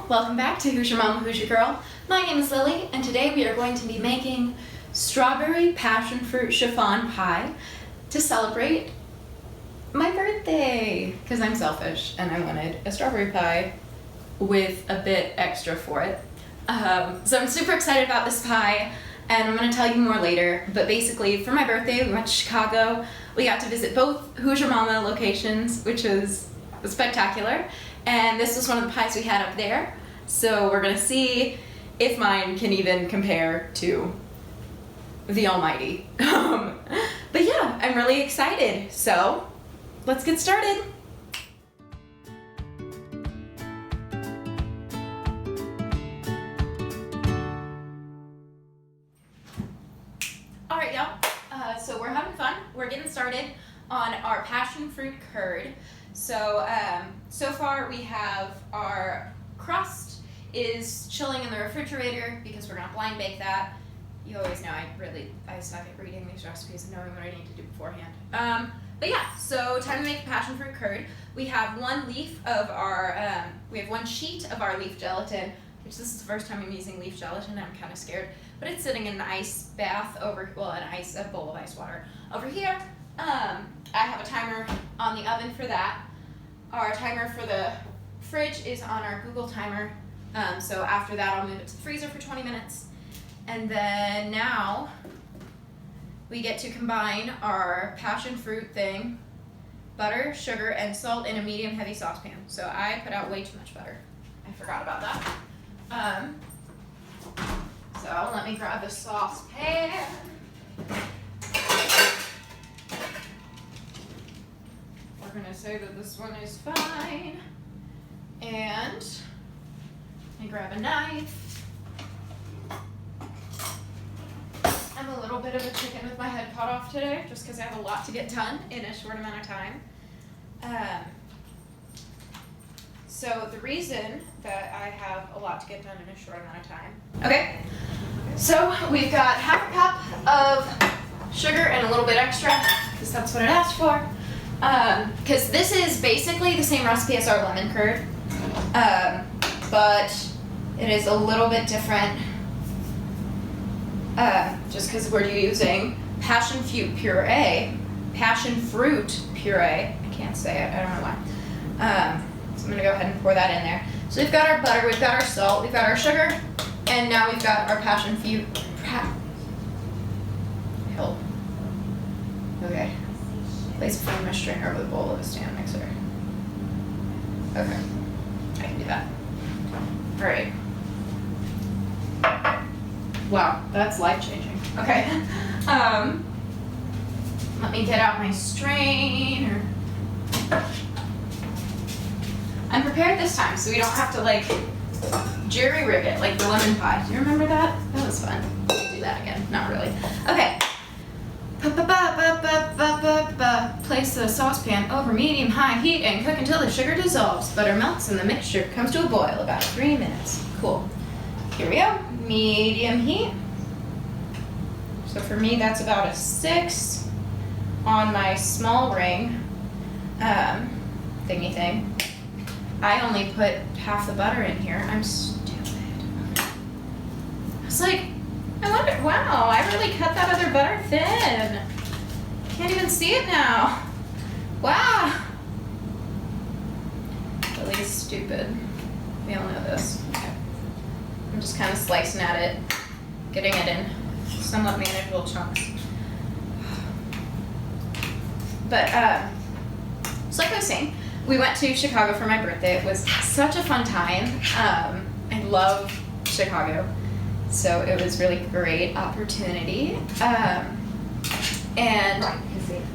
Hello, welcome back to Hoosier Mama, Hoosier Girl. My name is Lily, and today we are going to be making strawberry passionfruit chiffon pie to celebrate my birthday, because I'm selfish and I wanted a strawberry pie with a bit extra for it. So I'm super excited about this pie, and I'm going to tell you more later, but basically for my birthday we went to Chicago. We got to visit both Hoosier Mama locations, which was spectacular, and this was one of the pies we had up there, so we're going to see if mine can even compare to the almighty. But yeah, I'm really excited, so let's get started. Alright y'all, so we're having fun. We're getting started on our Passionfruit Curd. So, so far we have our crust is chilling in the refrigerator because we're gonna blind bake that. You always know I suck at reading these recipes and knowing what I need to do beforehand. But yeah, so time to make the Passionfruit Curd. We have one sheet of our leaf gelatin, which this is the first time I'm using leaf gelatin. I'm kind of scared, but it's sitting in an ice bath a bowl of ice water over here. I have a timer on the oven for that. Our timer for the fridge is on our Google timer. So after that, I'll move it to the freezer for 20 minutes. And then now we get to combine our passion fruit thing, butter, sugar, and salt in a medium heavy saucepan. So I put out way too much butter. I forgot about that. So let me grab the saucepan. We're gonna say that this one is fine. And I grab a knife. I'm a little bit of a chicken with my head cut off today, just because I have a lot to get done in a short amount of time. So the reason that I have a lot to get done in a short amount of time. Okay, so we've got half a cup of sugar and a little bit extra, because that's what it asked for. Because this is basically the same recipe as our lemon curd, but it is a little bit different, just because we're using passionfruit puree, I can't say it, I don't know why. So I'm going to go ahead and pour that in there. So we've got our butter, we've got our salt, we've got our sugar, and now we've got our passionfruit. Help. Okay. Place a foam strainer over the bowl of a stand mixer. Okay, I can do that. All right. Wow, that's life-changing. Okay. Let me get out my strainer. I'm prepared this time, so we don't have to like jerry-rig it like the lemon pie. Do you remember that? That was fun. Do that again. Not really. Okay. Place the saucepan over medium-high heat and cook until the sugar dissolves. Butter melts and the mixture comes to a boil about 3 minutes. Cool. Here we go. Medium heat. So for me, that's about a 6 on my small ring thingy thing. I only put half the butter in here. I'm stupid. I was like, wow, I really cut that other butter thin. Can't even see it now. Wow. Really stupid. We all know this. Okay. I'm just kind of slicing at it, getting it in somewhat manageable chunks. But, so like I was saying, we went to Chicago for my birthday. It was such a fun time. I love Chicago. So it was really great opportunity. And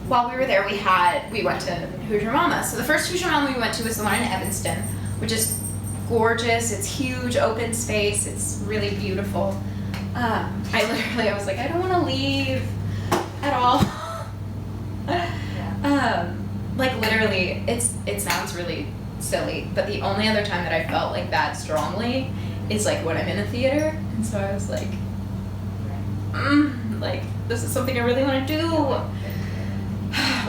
while we were there, we went to Hoosier Mama. So the first Hoosier Mama we went to was the one in Evanston, which is gorgeous. It's huge, open space. It's really beautiful. I was like, I don't want to leave at all. Like literally, it sounds really silly, but the only other time that I felt like that strongly is like when I'm in a theater. And so I was like, like, this is something I really want to do.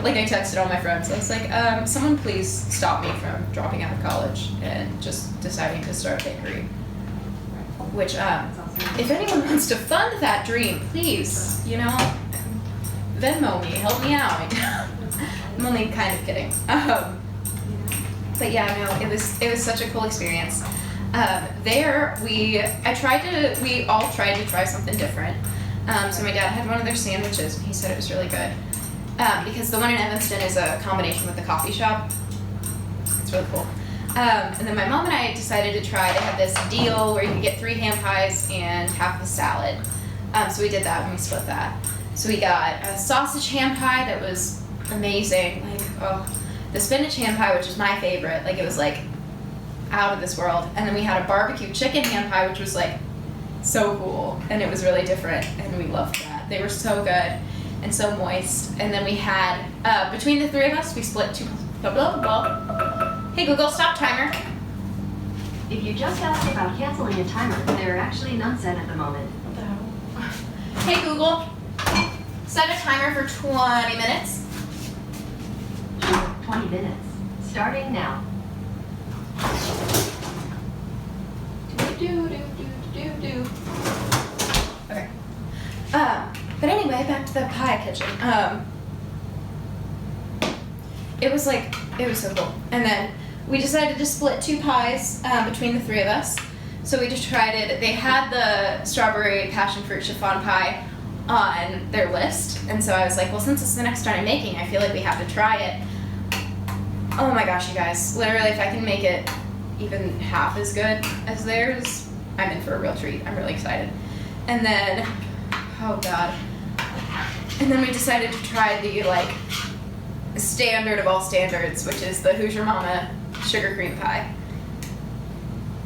like I texted all my friends. I was like, someone please stop me from dropping out of college and just deciding to start a bakery. Which, if anyone wants to fund that dream, please, you know, Venmo me, help me out. I'm only kind of kidding. But yeah, no, it was such a cool experience. There, we all tried to try something different. So my dad had one of their sandwiches, and he said it was really good. Because the one in Evanston is a combination with the coffee shop. It's really cool. And then my mom and I decided to try. They had this deal where you could get 3 ham pies and half of a salad. So we did that and we split that. So we got a sausage ham pie that was amazing. Like, oh, the spinach ham pie, which is my favorite. Like, it was like out of this world. And then we had a barbecue chicken ham pie, which was like so cool. And it was really different. And we loved that. They were so good and so moist. And then we had, between the 3 of us, we split 2, blah, blah, blah. Hey Google, stop timer. If you just asked about canceling a timer, there are actually none set at the moment. What the hell? Hey Google, set a timer for 20 minutes. Sure, 20 minutes. Starting now. Okay. But anyway, back to the pie kitchen. It was so cool. And then we decided to split 2 pies between the 3 of us. So we just tried it. They had the strawberry passionfruit chiffon pie on their list. And so I was like, well, since it's the next time I'm making, I feel like we have to try it. Oh my gosh, you guys. Literally, if I can make it even half as good as theirs, I'm in for a real treat. I'm really excited. And then, oh God. And then we decided to try the, like, standard of all standards, which is the Hoosier Mama sugar cream pie.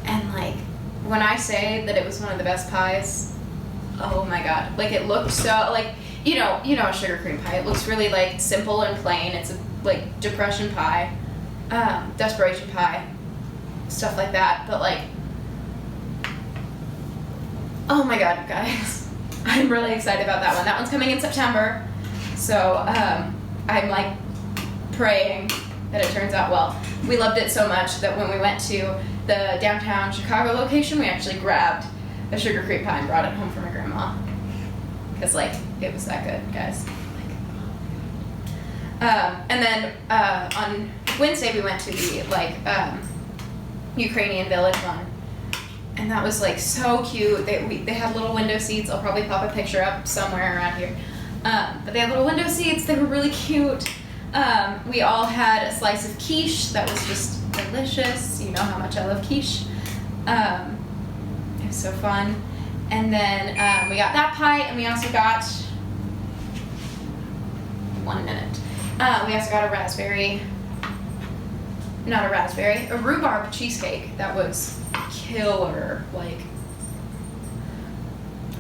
And like, when I say that it was one of the best pies, oh my God. Like, it looked so, like, you know a sugar cream pie. It looks really like simple and plain. It's a like depression pie, desperation pie, stuff like that. But like, oh my God, you guys. I'm really excited about that one. That one's coming in September. So I'm like praying that it turns out well. We loved it so much that when we went to the downtown Chicago location, we actually grabbed a sugar cream pie and brought it home for my grandma. Because like, it was that good, guys. And then on Wednesday we went to the like Ukrainian village one. And that was like so cute. They had little window seats. I'll probably pop a picture up somewhere around here. But they had little window seats. They were really cute. We all had a slice of quiche that was just delicious. You know how much I love quiche. It was so fun. And then we got that pie, and we also got 1 minute. We also got a rhubarb cheesecake that was killer.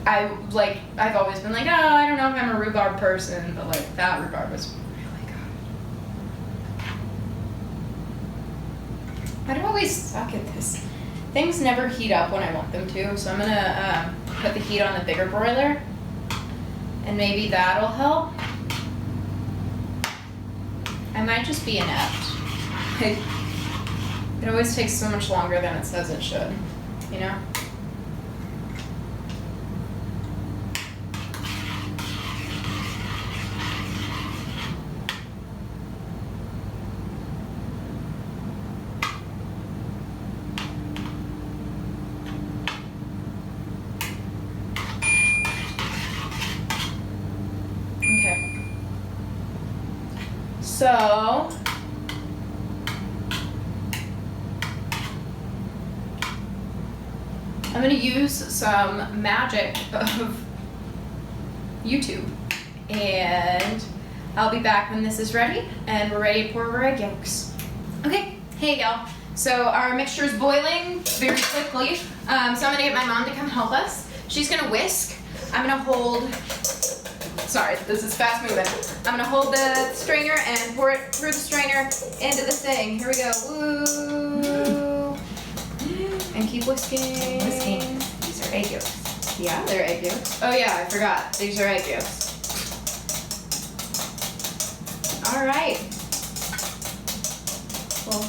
I've always been like, oh, I don't know if I'm a rhubarb person, but like that rhubarb was really good. I do always suck at this. Things never heat up when I want them to, so I'm gonna put the heat on the bigger broiler, and maybe that'll help. I might just be inept. It always takes so much longer than it says it should, you know? So, I'm going to use some magic of YouTube, and I'll be back when this is ready, and we're ready to pour our egg yolks. Okay, hey y'all. So our mixture is boiling very quickly, so I'm going to get my mom to come help us. She's going to whisk. I'm going to hold... Sorry, this is fast moving. I'm gonna hold the strainer and pour it through the strainer into the thing. Here we go. Woo! And keep whisking. These are egg yolks. Yeah, they're egg yolks. Oh yeah, I forgot. These are egg yolks. All right. Well,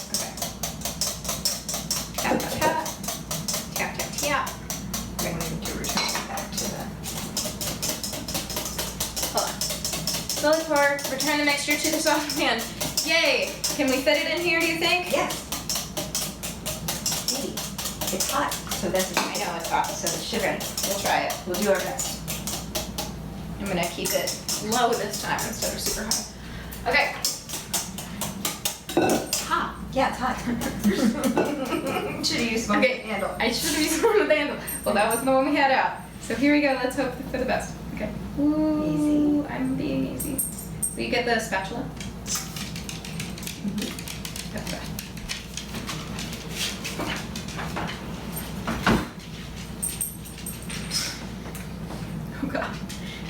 okay. Tap, tap, tap. Tap, tap, tap. We're going to need to return it back to the... Hold on. Slowly pour, return the mixture to the saucepan. Yay! Can we fit it in here, do you think? Yes. Maybe. It's hot, so that's... I know it's hot, So the sugar, we'll try it. we'll do our best. I'm gonna keep it low this time instead of super high. Okay. It's hot. Yeah, it's hot. Should have used one Okay. handle. I should have used one with the handle. Well, that was the one we had out. So here we go. Let's hope for the best. Okay. Ooh, Easy. I'm being easy. Will you get the spatula? Okay. Oh God.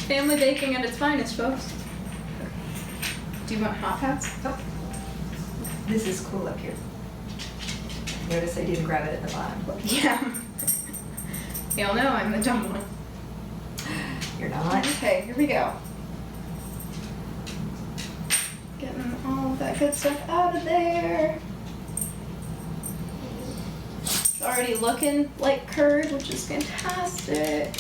Family baking at its finest, folks. Do you want hot pads? Oh. This is cool up here. Notice I didn't grab it at the bottom. Yeah. Y'all know I'm the dumb one. You're not. Okay, here we go. Getting all of that good stuff out of there. It's already looking like curd, which is fantastic.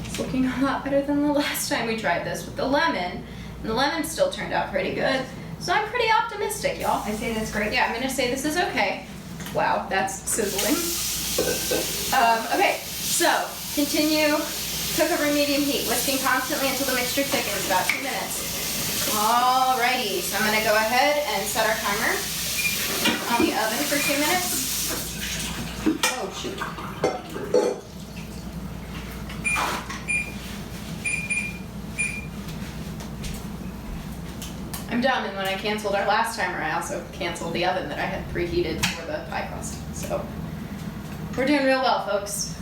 It's looking a lot better than the last time we tried this with the lemon. And the lemon still turned out pretty good. So I'm pretty optimistic, y'all. I say that's great. Yeah, I'm gonna say this is okay. Wow, that's sizzling. Okay, so continue. Cook over medium heat, whisking constantly until the mixture thickens, about 2 minutes. Alrighty, so I'm gonna go ahead and set our timer on the oven for 2 minutes. Oh shoot. I'm dumb, and when I canceled our last timer, I also canceled the oven that I had preheated for the pie crust. So we're doing real well, folks.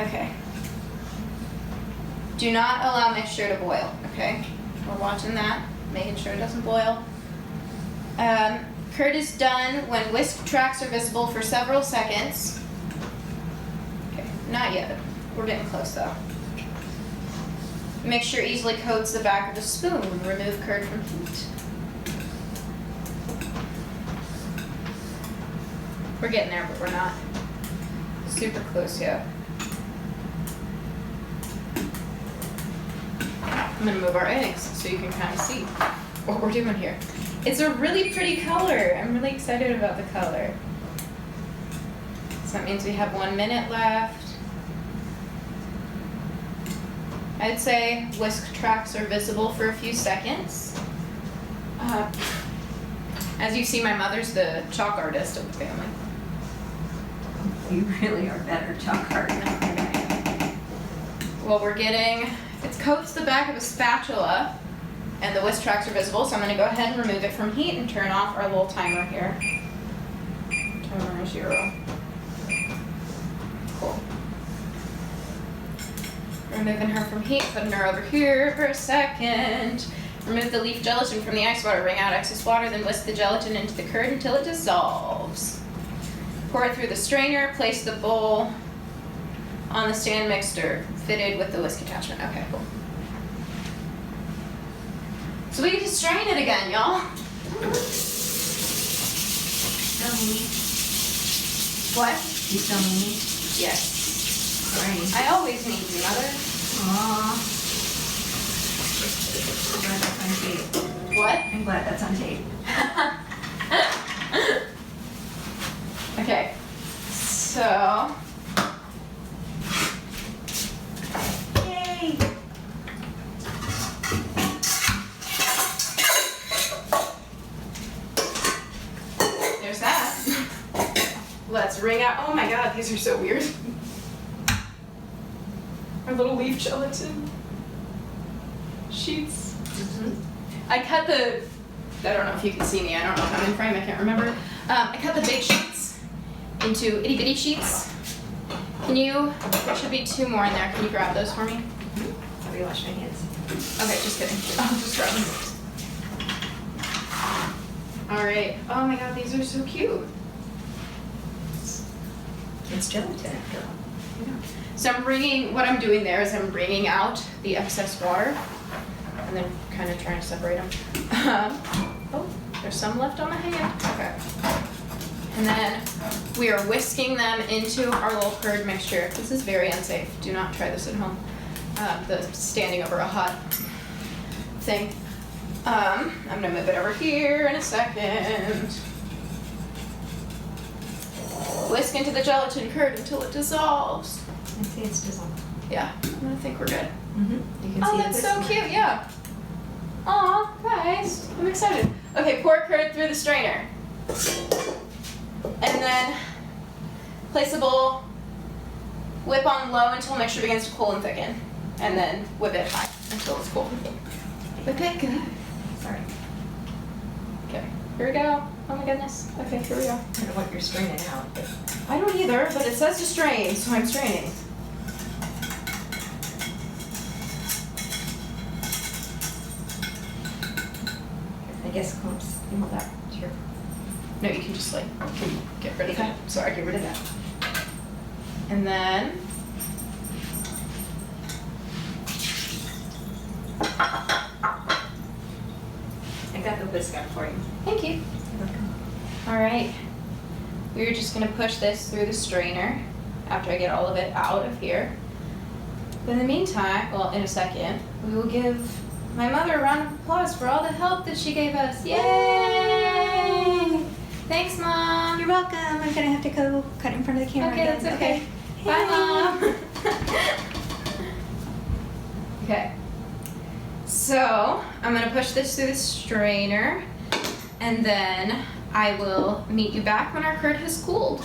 Okay. Do not allow mixture to boil, okay? We're watching that, making sure it doesn't boil. Curd is done when whisk tracks are visible for several seconds. Okay, not yet. We're getting close though. Mixture easily coats the back of the spoon. Remove curd from heat. We're getting there, but we're not super close yet. I'm gonna move our eggs so you can kind of see what we're doing here. It's a really pretty color. I'm really excited about the color. So that means we have 1 minute left. I'd say whisk tracks are visible for a few seconds. As you see, my mother's the chalk artist of the family. You really are better chalk art than I am. Well, we're getting, it coats the back of a spatula and the whisk tracks are visible, so I'm gonna go ahead and remove it from heat and turn off our little timer here. Timer 0. Cool. Removing her from heat, putting her over here for a second. Remove the leaf gelatin from the ice water, wring out excess water, then whisk the gelatin into the curd until it dissolves. Pour it through the strainer, place the bowl on the stand mixer, fitted with the whisk attachment. Okay, cool. So we get to strain it again, y'all. Still me. What? You still me? Yes. Alrighty. I always need you, Mother. Aww. I'm glad that's on tape. What? I'm glad that's on tape. Okay. So. Yay! There's that. Let's wring out. Oh my god, these are so weird. Our little leaf gelatin sheets. I cut the. I don't know if you can see me. I don't know if I'm in frame. I can't remember. I cut the big sheets into itty bitty sheets. Can you? There should be 2 more in there. Can you grab those for me? Let me wash my hands. Okay, just kidding. I'll just grab them. All right. Oh my god, these are so cute. It's gelatin after all. So what I'm doing there is I'm wringing out the excess water and then kind of trying to separate them. Oh, there's some left on my hand. Okay. And then we are whisking them into our little curd mixture. This is very unsafe. Do not try this at home. The standing over a hot thing. I'm gonna move it over here in a second. Whisk into the gelatin curd until it dissolves. I see it's dissolved. Yeah, I think we're good. You can Oh, see that's it so cute, yeah. Aw, guys, I'm excited. Okay, pour curd through the strainer. And then place a bowl, whip on low until mixture begins to cool and thicken. And then whip it high until it's cool. Whip it good. Sorry. Okay, here we go. Oh my goodness. Okay, here we go. I don't know what you're straining out, but I don't either, but it says to strain, so I'm straining. I guess clumps. You want that? Sure. No, you can just get rid of Okay. that. Sorry, get rid of that. And then I got the whisk out for you. thank you. You're welcome. All right. We're just gonna push this through the strainer after I get all of it out of here. But in the meantime, well, in a second, we will give my mother a round of applause for all the help that she gave us. Yay! Thanks, Mom. You're welcome. I'm gonna have to go cut in front of the camera Okay, again. that's okay. Bye, Mom. Okay. So, I'm gonna push this through the strainer, and then I will meet you back when our curd has cooled.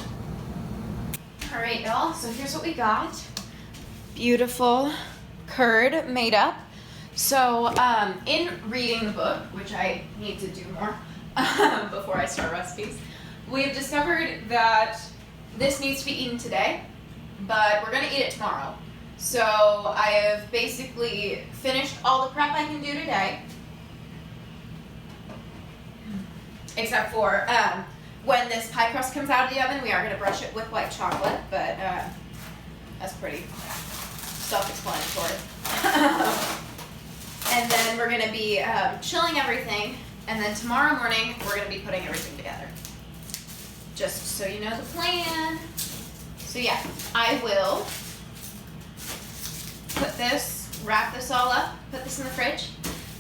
All right, y'all, so here's what we got. Beautiful curd made up. So, in reading the book, which I need to do more before I start recipes, we have discovered that this needs to be eaten today, but we're gonna eat it tomorrow. So I have basically finished all the prep I can do today, except for when this pie crust comes out of the oven, we are gonna brush it with white chocolate, but that's pretty self-explanatory. And then we're gonna be chilling everything, and then tomorrow morning we're gonna be putting everything together. Just so you know the plan. So yeah, I will wrap this all up, put this in the fridge,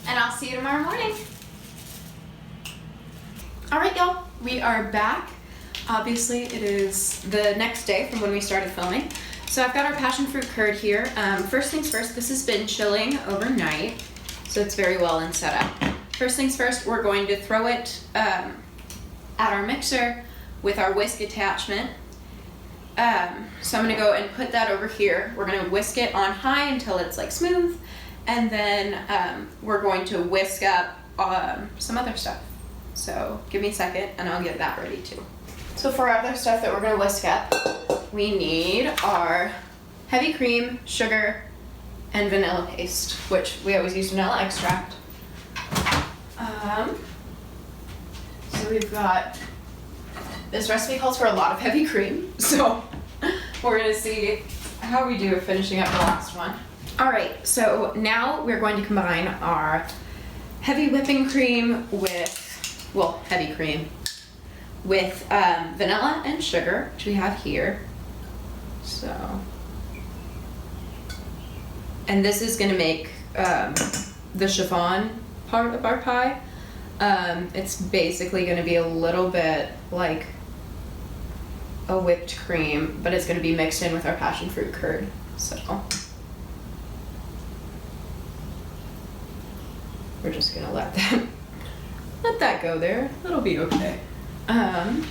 and I'll see you tomorrow morning. All right, y'all, we are back. Obviously, it is the next day from when we started filming. So I've got our passionfruit curd here. First things first, this has been chilling overnight, so it's very well and set up. First things first, we're going to throw it at our mixer with our whisk attachment. So I'm gonna go and put that over here. We're gonna whisk it on high until it's like smooth, and then we're going to whisk up some other stuff. So give me a second and I'll get that ready too. So for our other stuff that we're gonna whisk up, we need our heavy cream, sugar, and vanilla paste, which we always use vanilla extract. So we've got, this recipe calls for a lot of heavy cream, so we're gonna see how we do finishing up the last one. All right, so now we're going to combine our heavy whipping cream with, well, heavy cream with vanilla and sugar, which we have here. So, and this is gonna make the chiffon part of our pie. It's basically gonna be a little bit like a whipped cream, but it's gonna be mixed in with our passionfruit curd. So we're just gonna let that go there. It'll be okay. Then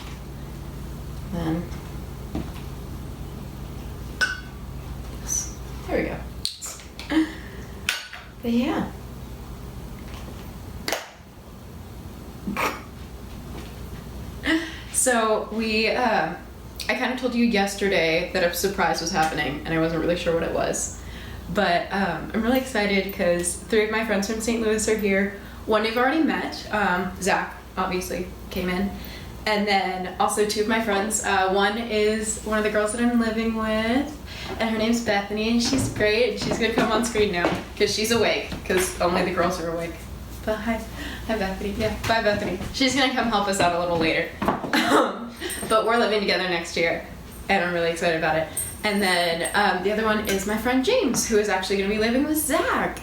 there we go. But yeah. So I kind of told you yesterday that a surprise was happening, and I wasn't really sure what it was. But I'm really excited because 3 of my friends from St. Louis are here. One you've already met, Zach, obviously, came in. And then also 2 of my friends. One is one of the girls that I'm living with, and her name's Bethany, and she's great. She's gonna come on screen now because she's awake, because only the girls are awake. But hi Bethany. Yeah, bye Bethany. She's gonna come help us out a little later. But we're living together next year, and I'm really excited about it. And then the other one is my friend James, who is actually gonna be living with Zach.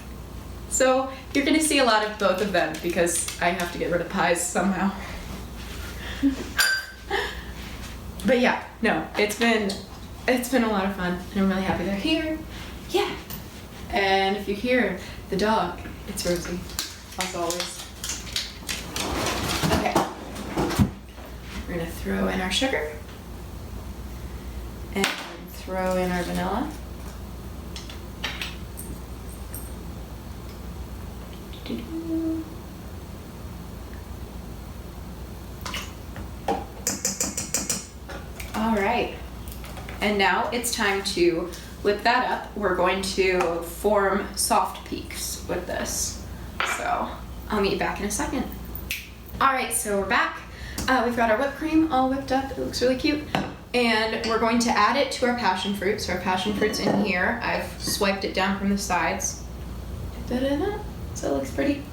So you're gonna see a lot of both of them because I have to get rid of pies somehow. But yeah, no, it's been a lot of fun, and I'm really happy they're here. Yeah. And if you hear the dog, it's Rosie, as always. Okay. We're gonna throw in our sugar and throw in our vanilla. All right, and now it's time to whip that up. We're going to form soft peaks with this. So I'll meet you back in a second. All right, so we're back. We've got our whipped cream all whipped up. It looks really cute. And we're going to add it to our passion fruit. So our passion fruit's in here. I've swiped it down from the sides. Da-da-da. So it looks pretty.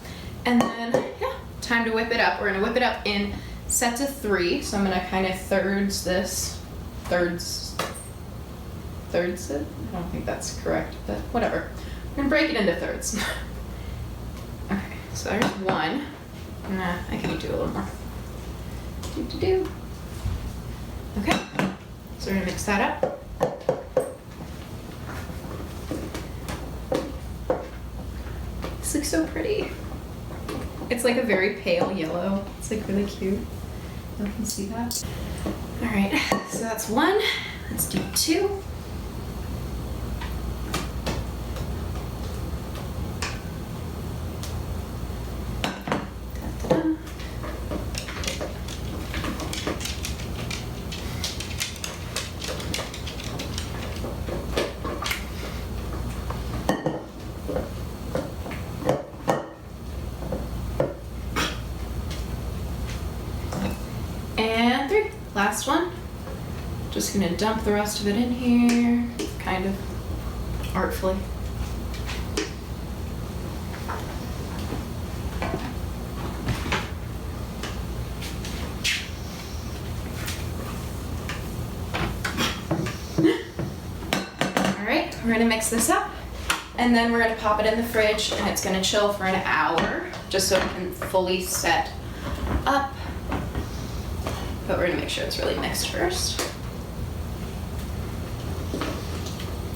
And then, yeah, time to whip it up. We're gonna whip it up in sets of 3. So I'm gonna kind of thirds this. Thirds it? I don't think that's correct, but whatever. We're gonna break it into thirds. Okay, so there's 1. Nah, I can do a little more. Do. Okay, so we're gonna mix that up. This looks so pretty. It's like a very pale yellow. It's like really cute. You can see that. All right, so that's 1. Let's do 2. Da-da-da. And 3. Last one. Just gonna dump the rest of it in here, kind of artfully. All right, we're gonna mix this up, and then we're gonna pop it in the fridge, and it's gonna chill for an hour, just so it can fully set up. But we're gonna make sure it's really mixed first.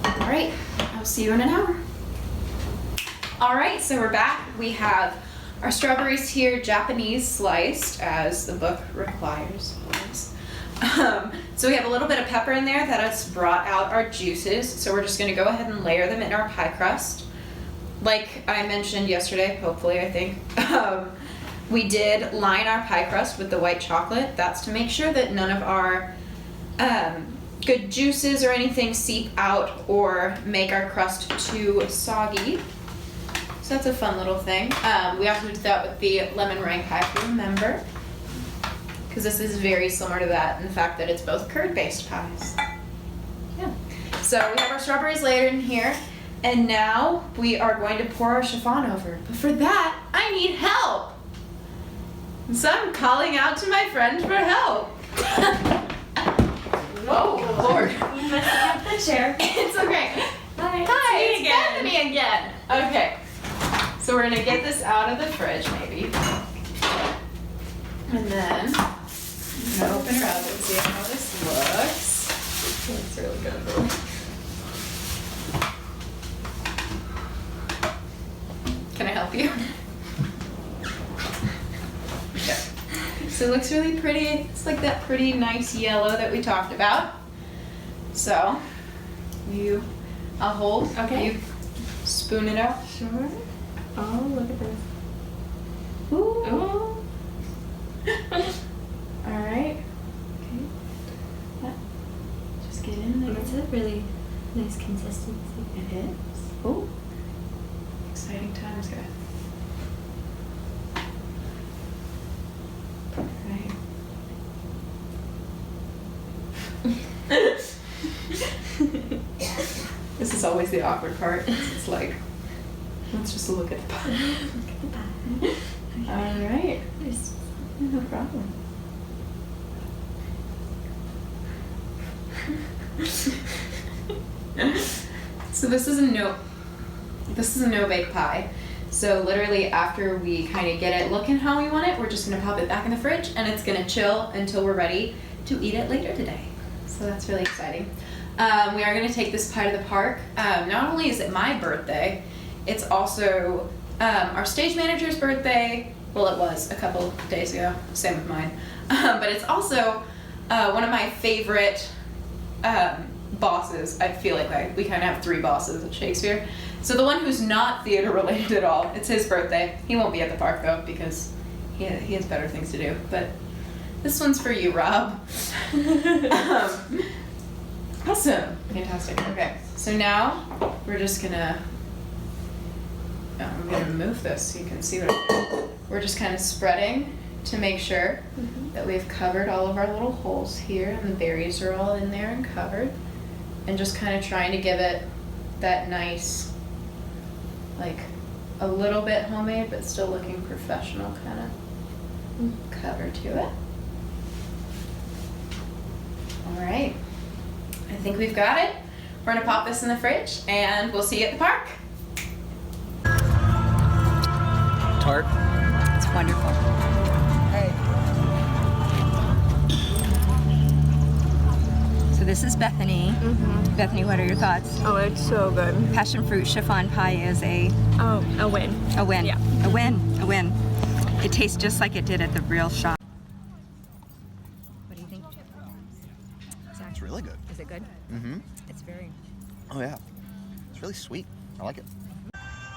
All right, I'll see you in an hour. All right, so we're back. We have our strawberries here, Japanese sliced, as the book requires. So we have a little bit of pepper in there that has brought out our juices. So we're just gonna go ahead and layer them in our pie crust. Like I mentioned yesterday, hopefully, I think, we did line our pie crust with the white chocolate. That's to make sure that none of our good juices or anything seep out or make our crust too soggy. So that's a fun little thing. We also did that with the lemon meringue pie, if you remember, because this is very similar to that in the fact that it's both curd-based pies. Yeah. So we have our strawberries layered in here, and now we are going to pour our chiffon over. But for that, I need help. So I'm calling out to my friend for help. Oh, Lord. You messed up the chair. It's okay. Hi, It's Bethany again. Okay. So we're gonna get this out of the fridge, maybe. And then I'm gonna open her up and see how this looks. It's really good. Can I help you? Okay. So it looks really pretty. It's like that pretty nice yellow that we talked about. So I'll hold. Okay. You spoon it out. Sure. Oh, look at this. Ooh. Oh. All right. Okay. Yeah. Just get in there. It's a really nice consistency. It is. Oh. Exciting times, guys. Right. This is always the awkward part. It's like, let's just look at the pie. Look at the pie. All right. No problem. So this is a no bake pie. So literally after we kind of get it looking how we want it, we're just gonna pop it back in the fridge and it's gonna chill until we're ready to eat it later today. So that's really exciting. We are gonna take this pie to the park. Not only is it my birthday, it's also our stage manager's birthday. Well, it was a couple days ago, same with mine. But it's also one of my favorite bosses. I feel like we kind of have 3 bosses at Shakespeare. So the one who's not theater related at all, it's his birthday. He won't be at the park though because he has better things to do. But this one's for you, Rob. Awesome, fantastic. Okay, so now we're just gonna. I'm gonna move this so you can see what I'm doing. We're just kind of spreading to make sure that we've covered all of our little holes here and the berries are all in there and covered. And just kind of trying to give it that nice, like a little bit homemade but still looking professional kind of cover to it. All right, I think we've got it. We're gonna pop this in the fridge and we'll see you at the park. Tart. It's wonderful. Hey. So this is Bethany. Bethany, what are your thoughts? Oh, it's so good. Passionfruit chiffon pie is a win. a win. Yeah. A win. A win. It tastes just like it did at the real shop. What do you think? It's really good. Is it good? Mm-hmm. It's very. Oh yeah. It's really sweet. I like it.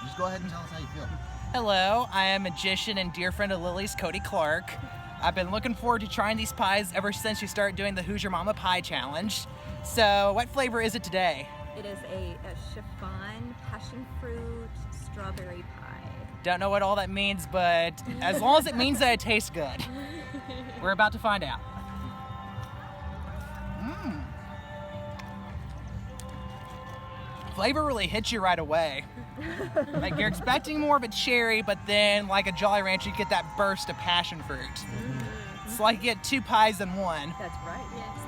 Just go ahead and tell us how you feel. Hello, I am magician and dear friend of Lily's, Cody Clark. I've been looking forward to trying these pies ever since you started doing the Hoosier Mama Pie Challenge. So, what flavor is it today? It is a chiffon passion fruit strawberry pie. Don't know what all that means, but as long as it means that it tastes good. We're about to find out. Flavor really hits you right away. Like you're expecting more of a cherry, but then like a Jolly Rancher, you get that burst of passion fruit. It's like you get 2 pies in one. That's right. Yes.